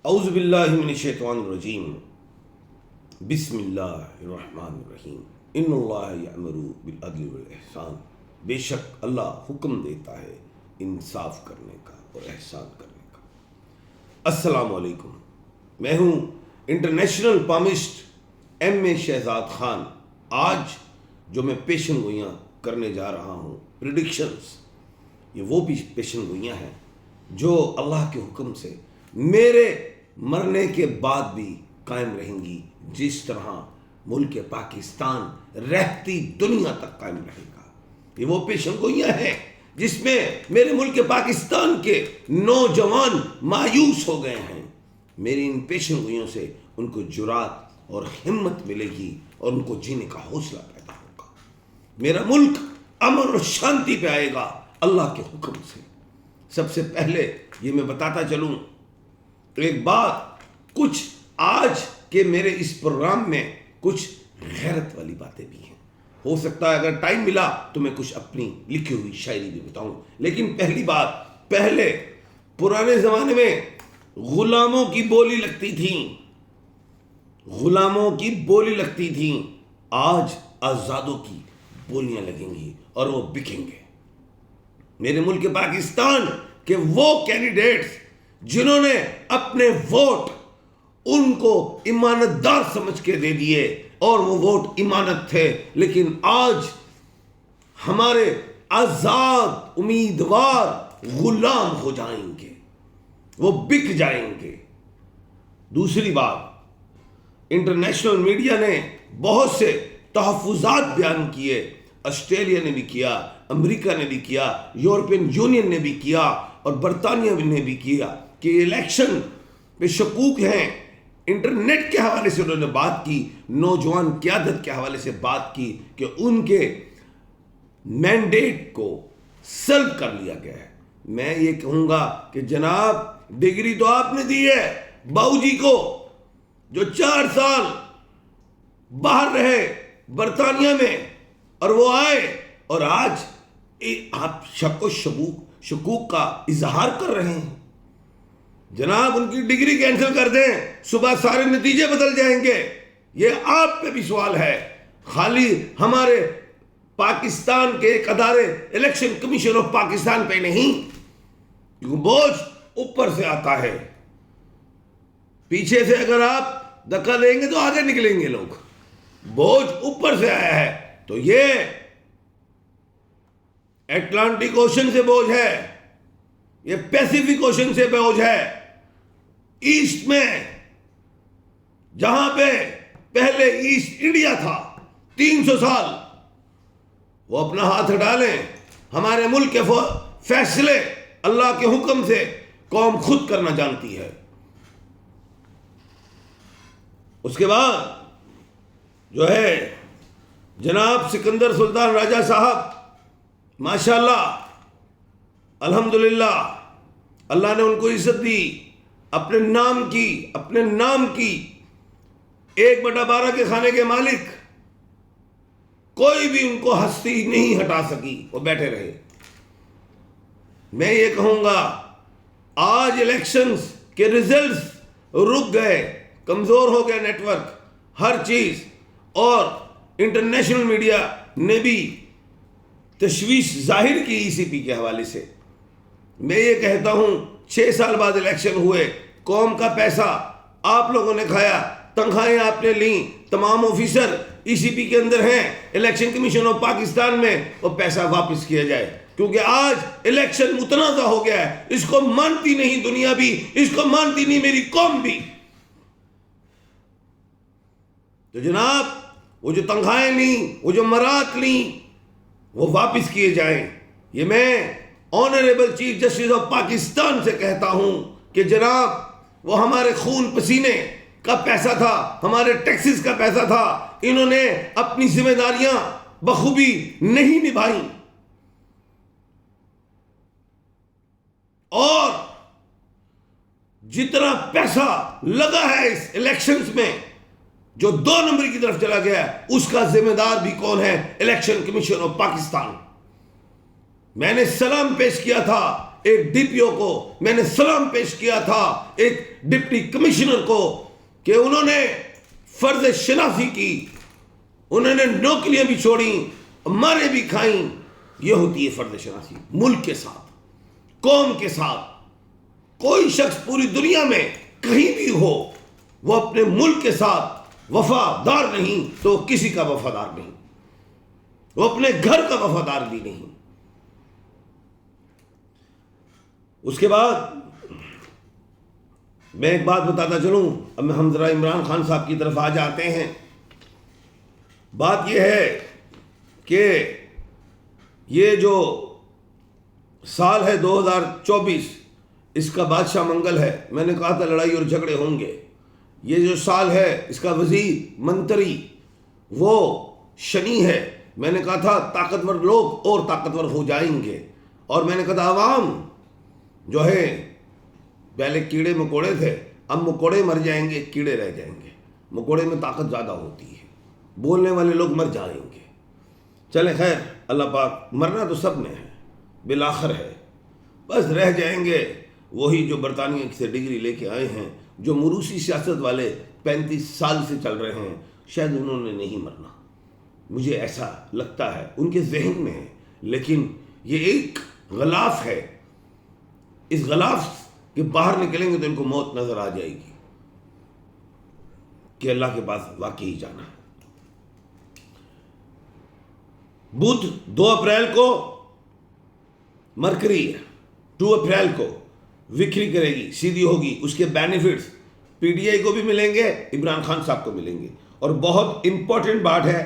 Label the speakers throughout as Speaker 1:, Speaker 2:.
Speaker 1: اعوذ باللہ من الشیطان الرجیم بسم اللہ الرحمن الرحیم ان اللہ یأمر بالعدل والاحسان، بے شک اللہ حکم دیتا ہے انصاف کرنے کا اور احسان کرنے کا۔ السلام علیکم، میں ہوں انٹرنیشنل پامسٹ ایم اے شہزاد خان۔ آج جو میں پیشن گوئیاں کرنے جا رہا ہوں، پریڈکشنز، یہ وہ بھی پیشن گوئیاں ہیں جو اللہ کے حکم سے میرے مرنے کے بعد بھی قائم رہیں گی، جس طرح ملک پاکستان رہتی دنیا تک قائم رہے گا۔ یہ وہ پیشن گوئیاں ہیں جس میں میرے ملک پاکستان کے نوجوان مایوس ہو گئے ہیں۔ میری ان پیشن گوئیوں سے ان کو جرات اور ہمت ملے گی اور ان کو جینے کا حوصلہ پیدا ہوگا۔ میرا ملک امن اور شانتی پہ آئے گا اللہ کے حکم سے۔ سب سے پہلے یہ میں بتاتا چلوں ایک بات، کچھ آج کے میرے اس پروگرام میں کچھ غیرت والی باتیں بھی ہیں۔ ہو سکتا ہے اگر ٹائم ملا تو میں کچھ اپنی لکھی ہوئی شاعری بھی بتاؤں، لیکن پہلی بات، پہلے پرانے زمانے میں غلاموں کی بولی لگتی تھیں، غلاموں کی بولی لگتی تھیں، آج آزادوں کی بولیاں لگیں گی اور وہ بکیں گے۔ میرے ملک پاکستان کے وہ کینڈیڈیٹس جنہوں نے اپنے ووٹ ان کو امانت دار سمجھ کے دے دیے اور وہ ووٹ امانت تھے، لیکن آج ہمارے آزاد امیدوار غلام ہو جائیں گے، وہ بک جائیں گے۔ دوسری بات، انٹرنیشنل میڈیا نے بہت سے تحفظات بیان کیے، آسٹریلیا نے بھی کیا، امریکہ نے بھی کیا، یورپین یونین نے بھی کیا اور برطانیہ نے بھی کیا کہ الیکشن پہ شکوک ہیں۔ انٹرنیٹ کے حوالے سے انہوں نے بات کی، نوجوان قیادت کے حوالے سے بات کی کہ ان کے مینڈیٹ کو سلب کر لیا گیا ہے۔ میں یہ کہوں گا کہ جناب، ڈگری تو آپ نے دی ہے باؤ جی کو، جو 4 سال باہر رہے برطانیہ میں اور وہ آئے اور آج آپ شک و شکوک کا اظہار کر رہے ہیں۔ جناب، ان کی ڈگری کینسل کر دیں، صبح سارے نتیجے بدل جائیں گے۔ یہ آپ پہ بھی سوال ہے، خالی ہمارے پاکستان کے ایک ادارے الیکشن کمیشن آف پاکستان پہ نہیں، کیونکہ بوجھ اوپر سے آتا ہے۔ پیچھے سے اگر آپ دھکا دیں گے تو آگے نکلیں گے لوگ۔ بوجھ اوپر سے آیا ہے تو یہ اٹلانٹک اوشن سے بوجھ ہے، یہ پیسیفک اوشن سے بوجھ ہے۔ ایسٹ میں جہاں پہ پہلے ایسٹ انڈیا تھا 300 سال، وہ اپنا ہاتھ ہٹا لیں، ہمارے ملک کے فیصلے اللہ کے حکم سے قوم خود کرنا جانتی ہے۔ اس کے بعد جو ہے جناب سکندر سلطان راجہ صاحب، ماشاءاللہ، الحمدللہ، اللہ نے ان کو عزت دی، اپنے نام کی 1/12 کے کھانے کے مالک، کوئی بھی ان کو ہستی نہیں ہٹا سکی، وہ بیٹھے رہے۔ میں یہ کہوں گا، آج الیکشنز کے ریزلٹس رک گئے، کمزور ہو گئے نیٹ ورک، ہر چیز، اور انٹرنیشنل میڈیا نے بھی تشویش ظاہر کی ای سی پی کے حوالے سے۔ میں یہ کہتا ہوں، 6 سال بعد الیکشن ہوئے، قوم کا پیسہ آپ لوگوں نے کھایا، تنخواہیں آپ نے لیں، تمام آفیسر ای سی پی کے اندر ہیں، الیکشن کمیشن آف پاکستان میں وہ پیسہ واپس کیا جائے، کیونکہ آج الیکشن متنازع ہو گیا ہے۔ اس کو مانتی نہیں دنیا بھی، اس کو مانتی نہیں میری قوم بھی۔ تو جناب، وہ جو تنخواہیں لیں، وہ جو مرات لیں، وہ واپس کیے جائیں۔ یہ میں honourable chief justice of Pakistan سے کہتا ہوں کہ جناب، وہ ہمارے خون پسینے کا پیسہ تھا، ہمارے ٹیکسز کا پیسہ تھا، انہوں نے اپنی ذمہ داریاں بخوبی نہیں نبھائیں، اور جتنا پیسہ لگا ہے اس الیکشنز میں جو 2 نمبر کی طرف چلا گیا ہے، اس کا ذمہ دار بھی کون ہے؟ Election commission of Pakistan. میں نے سلام پیش کیا تھا ایک ڈی پی او کو میں نے سلام پیش کیا تھا، ایک ڈپٹی کمشنر کو، کہ انہوں نے فرض شناسی کی، انہوں نے نوکریاں بھی چھوڑیں، مارے بھی کھائیں۔ یہ ہوتی ہے فرض شناسی ملک کے ساتھ، قوم کے ساتھ۔ کوئی شخص پوری دنیا میں کہیں بھی ہو، وہ اپنے ملک کے ساتھ وفادار نہیں تو کسی کا وفادار نہیں، وہ اپنے گھر کا وفادار بھی نہیں۔ اس کے بعد میں ایک بات بتاتا چلوں، اب ہم ذرا عمران خان صاحب کی طرف آ جاتے ہیں۔ بات یہ ہے کہ یہ جو سال ہے 2024، اس کا بادشاہ منگل ہے۔ میں نے کہا تھا لڑائی اور جھگڑے ہوں گے۔ یہ جو سال ہے اس کا وزیر منتری وہ شنی ہے۔ میں نے کہا تھا طاقتور لوگ اور طاقتور ہو جائیں گے، اور میں نے کہا تھا عوام جو ہے پہلے کیڑے مکوڑے تھے، اب مکوڑے مر جائیں گے، کیڑے رہ جائیں گے۔ مکوڑے میں طاقت زیادہ ہوتی ہے، بولنے والے لوگ مر جائیں گے۔ چلیں خیر، اللہ پاک، مرنا تو سب میں ہے، بالآخر ہے، بس رہ جائیں گے وہی جو برطانیہ سے ڈگری لے کے آئے ہیں، جو موروثی سیاست والے 35 سال سے چل رہے ہیں، شاید انہوں نے نہیں مرنا، مجھے ایسا لگتا ہے، ان کے ذہن میں ہے۔ لیکن یہ ایک غلاف ہے، اس غلاف کے باہر نکلیں گے تو ان کو موت نظر آ جائے گی کہ اللہ کے پاس واقعی جانا ہے۔ بدھ 2 اپریل کو مرکری ہے، 2 اپریل کو وکری کرے گی، سیدھی ہوگی۔ اس کے بینیفٹس پی ڈی آئی کو بھی ملیں گے، عمران خان صاحب کو ملیں گے۔ اور بہت امپورٹنٹ بات ہے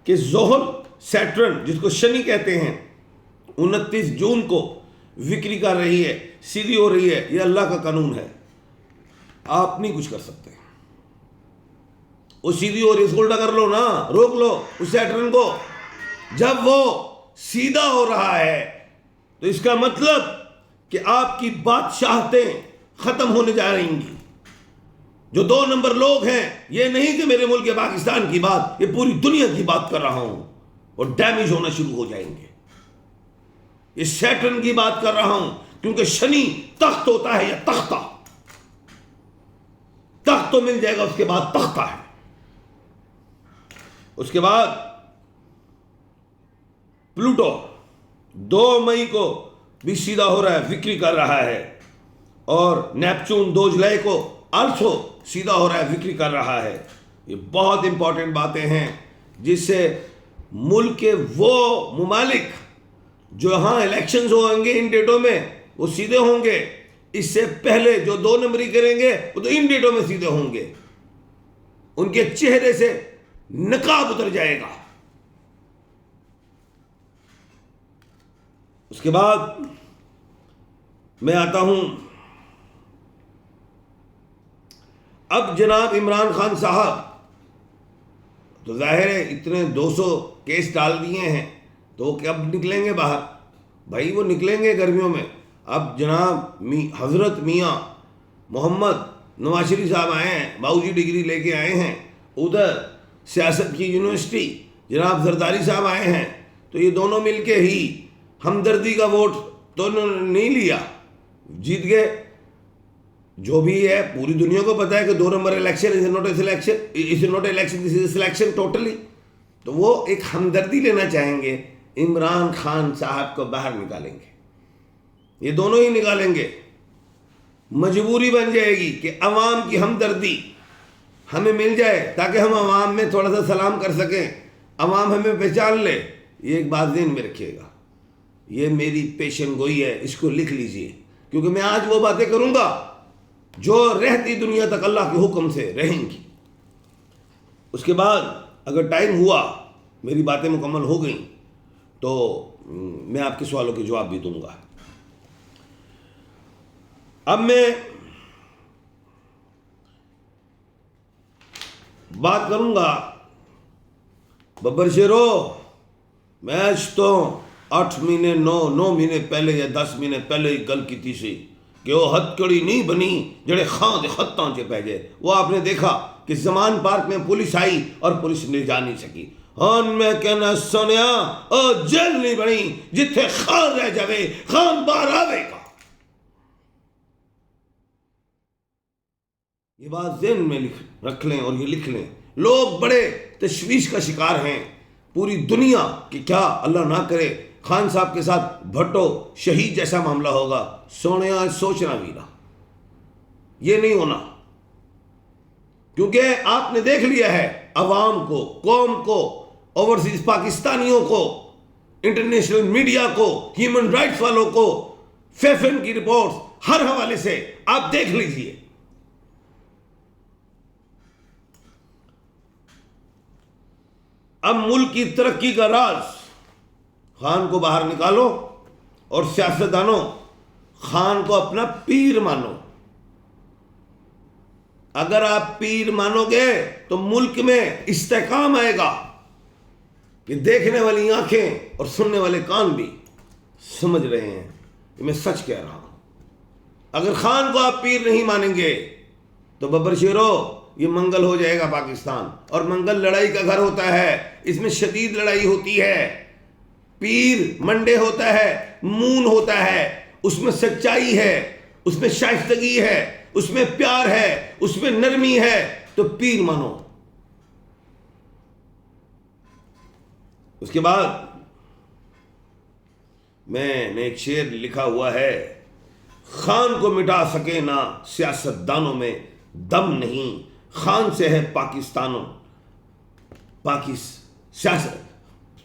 Speaker 1: کہ زحل سیٹرن، جس کو شنی کہتے ہیں، 29 جون کو وکری کر رہی ہے، سیدھی ہو رہی ہے۔ یہ اللہ کا قانون ہے، آپ نہیں کچھ کر سکتے۔ وہ سیدھی ہو رہی ہے، اس کو الٹا کر لو نا، روک لو اس سیٹرن کو۔ جب وہ سیدھا ہو رہا ہے تو اس کا مطلب کہ آپ کی بادشاہتیں ختم ہونے جا رہی ہیں۔ جو 2 نمبر لوگ ہیں، یہ نہیں کہ میرے ملک پاکستان کی بات، یہ پوری دنیا کی بات کر رہا ہوں، اور ڈیمیج ہونا شروع ہو جائیں گے۔ یہ سیٹرن کی بات کر رہا ہوں، کیونکہ شنی تخت ہوتا ہے یا تختہ، تخت تو مل جائے گا، اس کے بعد تختہ ہے۔ اس کے بعد پلوٹو 2 مئی کو بھی سیدھا ہو رہا ہے، وکری کر رہا ہے، اور نیپچون 2 جولائی کو آلسو سیدھا ہو رہا ہے، وکری کر رہا ہے۔ یہ بہت امپورٹنٹ باتیں ہیں جس سے ملک کے وہ ممالک جو ہاں الیکشنز ہوں گے ان ڈیٹوں میں، وہ سیدھے ہوں گے۔ اس سے پہلے جو 2 نمبری کریں گے وہ تو ان ڈیٹوں میں سیدھے ہوں گے، ان کے چہرے سے نقاب اتر جائے گا۔ اس کے بعد میں آتا ہوں، اب جناب عمران خان صاحب تو ظاہر ہے اتنے 200 کیس ڈال دیے ہیں، تو وہ کب نکلیں گے باہر؟ بھائی وہ نکلیں گے گرمیوں میں۔ اب جناب حضرت میاں محمد نواز شریف صاحب آئے ہیں، باؤ جی ڈگری لے کے آئے ہیں، ادھر سیاست کی یونیورسٹی جناب زرداری صاحب آئے ہیں، تو یہ دونوں مل کے ہی ہمدردی کا ووٹ تو انہوں نے نہیں لیا، جیت گئے۔ جو بھی ہے پوری دنیا کو پتا ہے کہ 2 number election is not a election, this is selection totally. تو وہ ایک ہمدردی لینا چاہیں گے، عمران خان صاحب کو باہر نکالیں گے، یہ دونوں ہی نکالیں گے۔ مجبوری بن جائے گی کہ عوام کی ہمدردی ہمیں مل جائے تاکہ ہم عوام میں تھوڑا سا سلام کر سکیں، عوام ہمیں پہچان لے۔ یہ ایک بات ذہن میں رکھیے گا، یہ میری پیشن گوئی ہے، اس کو لکھ لیجئے، کیونکہ میں آج وہ باتیں کروں گا جو رہتی دنیا تک اللہ کے حکم سے رہیں گی۔ اس کے بعد اگر ٹائم ہوا، میری باتیں مکمل ہو گئیں، تو میں آپ کے سوالوں کے جواب بھی دوں گا۔ اب میں بات کروں گا ببر شیرو، میں تو 8 مہینے 9 مہینے پہلے یا 10 مہینے پہلے ہی گل کی سی کہ وہ ہتھ کڑی نہیں بنی جڑے خاں دے خطاں چ پہ جائے۔ وہ آپ نے دیکھا کہ زمان پارک میں پولیس آئی اور پولیس نے جا نہیں سکی۔ ہاں میں کہنا سنیا او جیل نہیں بنی جتھے خان رہ جاوے خان باہر آوے گا۔ یہ بات ذہن میں رکھ لیں اور یہ لکھ لیں. لوگ بڑے تشویش کا شکار ہیں پوری دنیا کہ کیا اللہ نہ کرے خان صاحب کے ساتھ بھٹو شہید جیسا معاملہ ہوگا. سونے آج سوچنا بھی نہ، یہ نہیں ہونا، کیونکہ آپ نے دیکھ لیا ہے عوام کو، قوم کو، اوورسیز پاکستانیوں کو، انٹرنیشنل میڈیا کو، ہیومن رائٹس والوں کو، فیفن کی رپورٹس ہر حوالے سے آپ دیکھ لیجئے. اب ملک کی ترقی کا راز، خان کو باہر نکالو اور سیاستدانوں خان کو اپنا پیر مانو. اگر آپ پیر مانو گے تو ملک میں استحکام آئے گا کہ دیکھنے والی آنکھیں اور سننے والے کان بھی سمجھ رہے ہیں. یہ میں سچ کہہ رہا ہوں. اگر خان کو آپ پیر نہیں مانیں گے تو ببر شیرو یہ منگل ہو جائے گا پاکستان. اور منگل لڑائی کا گھر ہوتا ہے، اس میں شدید لڑائی ہوتی ہے. پیر منڈے ہوتا ہے، مون ہوتا ہے، اس میں سچائی ہے، اس میں شائستگی ہے، اس میں پیار ہے، اس میں نرمی ہے. تو پیر مانو. اس کے بعد میں نے ایک شعر لکھا ہوا ہے، خان کو مٹا سکے نہ سیاست دانوں میں دم نہیں، خان سے ہے پاکستانوں سیاست.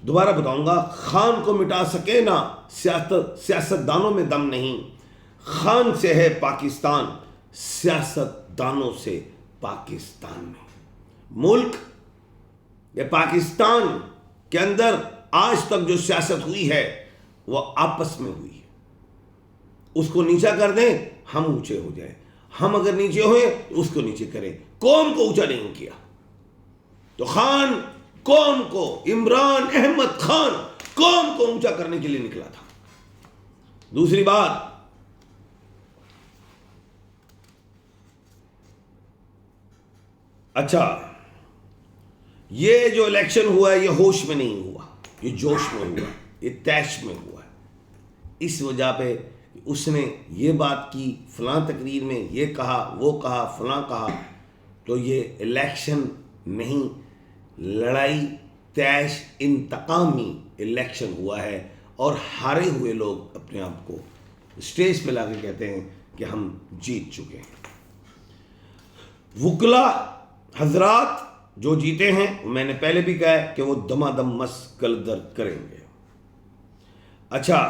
Speaker 1: دوبارہ بتاؤں گا، خان کو مٹا سکے نہ سیاست دانوں میں دم نہیں، خان سے ہے پاکستان سیاست دانوں سے پاکستان میں. ملک یا پاکستان کے اندر آج تک جو سیاست ہوئی ہے وہ آپس میں ہوئی ہے. اس کو نیچا کر دیں ہم اونچے ہو جائیں، ہم اگر نیچے ہوئے تو اس کو نیچے کریں. قوم کو اونچا نہیں کیا. تو خان قوم کو، عمران احمد خان قوم کو اونچا کرنے کے لیے نکلا تھا. دوسری بات، اچھا یہ جو الیکشن ہوا ہے یہ ہوش میں نہیں ہوا، یہ جوش میں ہوا، یہ طیش میں ہوا ہے. اس وجہ پہ اس نے یہ بات کی، فلاں تقریر میں یہ کہا، وہ کہا، فلاں کہا. تو یہ الیکشن نہیں، لڑائی، طیش، انتقامی الیکشن ہوا ہے. اور ہارے ہوئے لوگ اپنے آپ کو اسٹیج پہ لا کے کہتے ہیں کہ ہم جیت چکے ہیں. وکلا حضرات جو جیتے ہیں، میں نے پہلے بھی کہا ہے کہ وہ دمادم مست کلدر کریں گے. اچھا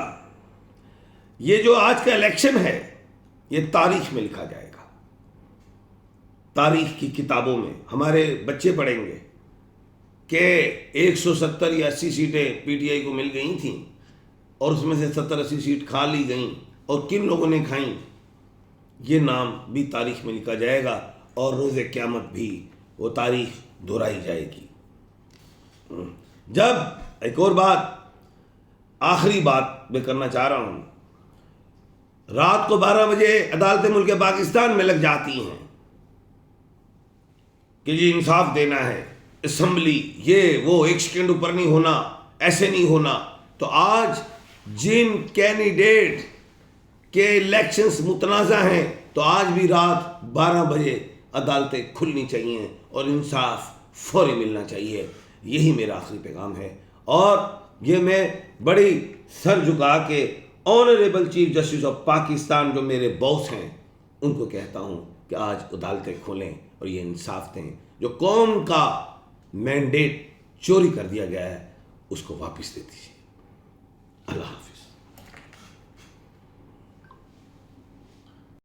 Speaker 1: یہ جو آج کا الیکشن ہے یہ تاریخ میں لکھا جائے گا. تاریخ کی کتابوں میں ہمارے بچے پڑھیں گے کہ 170 یا 80 سیٹیں پی ٹی آئی کو مل گئی تھیں اور اس میں سے 70-80 سیٹ کھا لی گئیں، اور کن لوگوں نے کھائیں. یہ نام بھی تاریخ میں لکھا جائے گا اور روز قیامت بھی وہ تاریخ دہرائی جائے گی. جب ایک اور بات، آخری بات میں کرنا چاہ رہا ہوں، رات کو 12 بجے عدالتیں ملک پاکستان میں لگ جاتی ہیں کہ جی انصاف دینا ہے، اسمبلی یہ وہ، 1 سیکنڈ اوپر نہیں ہونا، ایسے نہیں ہونا. تو آج جن کینڈیڈیٹ کے الیکشنز متنازع ہیں تو آج بھی رات 12 بجے عدالتیں کھلنی چاہیے اور انصاف فوری ملنا چاہیے. یہی میرا آخری پیغام ہے. اور یہ میں بڑی سر جھکا کے honourable chief justice of Pakistan جو میرے باس ہیں ان کو کہتا ہوں کہ آج عدالتیں کھولیں اور یہ انصاف دیں. جو قوم کا مینڈیٹ چوری کر دیا گیا ہے اس کو واپس دے دیجیے. اللہ حافظ.